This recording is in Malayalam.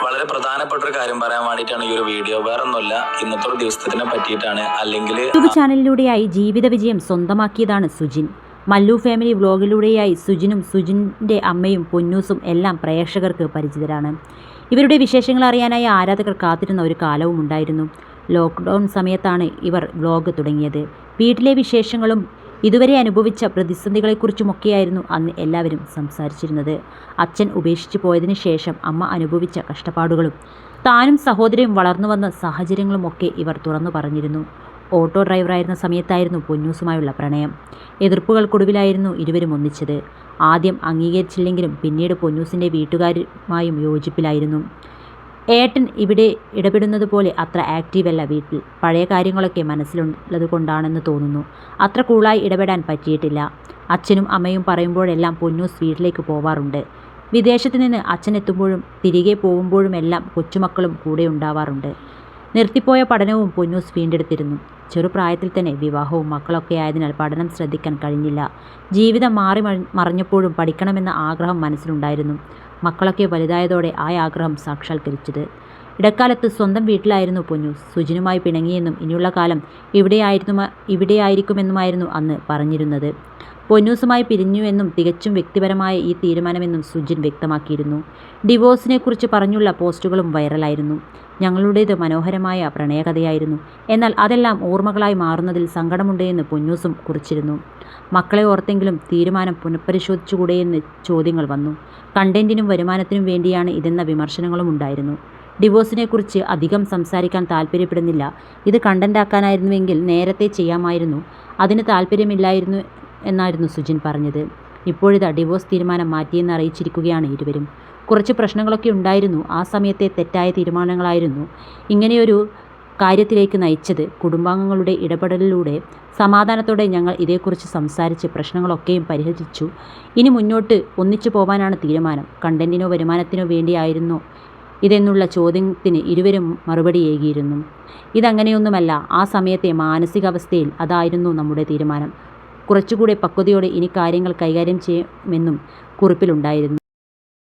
വളരെ പ്രധാനപ്പെട്ട ഒരു കാര്യം പറയാൻ വേണ്ടിയിട്ടാണ് ഈ ഒരു വീഡിയോ. വേറെ ഒന്നുമില്ല, ഇന്നത്തെ ഒരു ദിവസത്തിനെ പറ്റിയിട്ടാണ്. അല്ലെങ്കിൽ യൂട്യൂബ് ചാനലിലൂടെയായി ജീവിത വിജയം സ്വന്തമാക്കിയതാണ് സുജിൻ. മല്ലു ഫാമിലി വ്ലോഗിലൂടെയായി സുജിനും സുജിൻ്റെ അമ്മയും പൊന്നൂസും എല്ലാം പ്രേക്ഷകർക്ക് പരിചിതരാണ്. ഇവരുടെ വിശേഷങ്ങൾ അറിയാനായി ആരാധകർ കാത്തിരുന്ന ഒരു കാലവും ഉണ്ടായിരുന്നു. ലോക്ക്ഡൗൺ സമയത്താണ് ഇവർ വ്ലോഗ് തുടങ്ങിയത്. വീട്ടിലെ വിശേഷങ്ങളും ഇതുവരെ അനുഭവിച്ച പ്രതിസന്ധികളെക്കുറിച്ചുമൊക്കെയായിരുന്നു അന്ന് എല്ലാവരും സംസാരിച്ചിരുന്നത്. അച്ഛൻ ഉപേക്ഷിച്ചു പോയതിനു ശേഷം അമ്മ അനുഭവിച്ച കഷ്ടപ്പാടുകളും താനും സഹോദരിയും വളർന്നു വന്ന സാഹചര്യങ്ങളുമൊക്കെ ഇവർ തുറന്നു പറഞ്ഞിരുന്നു. ഓട്ടോ ഡ്രൈവറായിരുന്ന സമയത്തായിരുന്നു പൊന്നൂസുമായുള്ള പ്രണയം. എതിർപ്പുകൾക്കൊടുവിലായിരുന്നു ഇരുവരും ഒന്നിച്ചത്. ആദ്യം അംഗീകരിച്ചില്ലെങ്കിലും പിന്നീട് പൊന്നൂസിൻ്റെ വീട്ടുകാരുമായും യോജിപ്പിലായിരുന്നു. ഏട്ടൻ ഇവിടെ ഇടപെടുന്നത് പോലെ അത്ര ആക്റ്റീവല്ല വീട്ടിൽ. പഴയ കാര്യങ്ങളൊക്കെ മനസ്സിലുള്ളത് കൊണ്ടാണെന്ന് തോന്നുന്നു. അത്ര കൂളായി ഇടപെടാൻ പറ്റിയിട്ടില്ല. അച്ഛനും അമ്മയും പറയുമ്പോഴെല്ലാം പൊന്നൂസ് വീട്ടിലേക്ക് പോവാറുണ്ട്. വിദേശത്ത് നിന്ന് അച്ഛൻ എത്തുമ്പോഴും തിരികെ പോകുമ്പോഴുമെല്ലാം കൊച്ചുമക്കളും കൂടെ ഉണ്ടാവാറുണ്ട്. നിർത്തിപ്പോയ പഠനവും പൊന്നൂസ് വീണ്ടെടുത്തിരുന്നു. ചെറുപ്രായത്തിൽ തന്നെ വിവാഹവും മക്കളൊക്കെ ആയതിനാൽ പഠനം ശ്രദ്ധിക്കാൻ കഴിഞ്ഞില്ല. ജീവിതം മാറി മറിഞ്ഞപ്പോഴും പഠിക്കണമെന്ന ആഗ്രഹം മനസ്സിലുണ്ടായിരുന്നു. മക്കളൊക്കെ വലുതായതോടെ ആ ആഗ്രഹം സാക്ഷാത്കരിച്ചത്. ഇടക്കാലത്ത് സ്വന്തം വീട്ടിലായിരുന്നു പൊന്നൂസ്. സുജിനുമായി പിണങ്ങിയെന്നും ഇനിയുള്ള കാലം ഇവിടെയായിരിക്കുമെന്നുമായിരുന്നു അന്ന് പറഞ്ഞിരുന്നത്. പൊന്നൂസുമായി പിരിഞ്ഞുവെന്നും തികച്ചും വ്യക്തിപരമായ ഈ തീരുമാനമെന്നും സുജിൻ വ്യക്തമാക്കിയിരുന്നു. ഡിവോഴ്സിനെക്കുറിച്ച് പറഞ്ഞുള്ള പോസ്റ്റുകളും വൈറലായിരുന്നു. ഞങ്ങളുടേത് മനോഹരമായ പ്രണയകഥയായിരുന്നു, എന്നാൽ അതെല്ലാം ഓർമ്മകളായി മാറുന്നതിൽ സങ്കടമുണ്ട് എന്ന് പൊന്നൂസും കുറിച്ചിരുന്നു. മക്കളെ ഓർത്തെങ്കിലും തീരുമാനം പുനഃപരിശോധിച്ചുകൂടെയെന്ന് ചോദ്യങ്ങൾ വന്നു. കണ്ടന്റിനും വരുമാനത്തിനും വേണ്ടിയാണ് ഇതെന്ന വിമർശനങ്ങളും ഉണ്ടായിരുന്നു. ഡിവോഴ്സിനെക്കുറിച്ച് അധികം സംസാരിക്കാൻ താല്പര്യപ്പെടുന്നില്ല. ഇത് കണ്ടന്റാക്കാനായിരുന്നുവെങ്കിൽ നേരത്തെ ചെയ്യാമായിരുന്നു. അതിന് താല്പര്യമില്ലായിരുന്നു എന്നായിരുന്നു സുജിൻ പറഞ്ഞത്. ഇപ്പോഴിതാ ഡിവോഴ്സ് തീരുമാനം മാറ്റിയെന്ന് അറിയിച്ചിരിക്കുകയാണ് ഇരുവരും. കുറച്ച് പ്രശ്നങ്ങളൊക്കെ ഉണ്ടായിരുന്നു. ആ സമയത്തെ തെറ്റായ തീരുമാനങ്ങളായിരുന്നു ഇങ്ങനെയൊരു കാര്യത്തിലേക്ക് നയിച്ചത്. കുടുംബാംഗങ്ങളുടെ ഇടപെടലിലൂടെ സമാധാനത്തോടെ ഞങ്ങൾ ഇതേക്കുറിച്ച് സംസാരിച്ച് പ്രശ്നങ്ങളൊക്കെയും പരിഹരിച്ചു. ഇനി മുന്നോട്ട് ഒന്നിച്ചു പോകാനാണ് തീരുമാനം. കണ്ടന്റിനോ വരുമാനത്തിനോ വേണ്ടിയായിരുന്നോ ഇതെന്നുള്ള ചോദ്യത്തിന് ഇരുവരും മറുപടിയേകിയിരുന്നു. ഇതങ്ങനെയൊന്നുമല്ല. ആ സമയത്തെ മാനസികാവസ്ഥയിൽ അതായിരുന്നു നമ്മുടെ തീരുമാനം. കുറച്ചുകൂടെ പക്വതയോടെ ഇനി കാര്യങ്ങൾ കൈകാര്യം ചെയ്യുമെന്നും കുറിപ്പിലുണ്ടായിരുന്നു.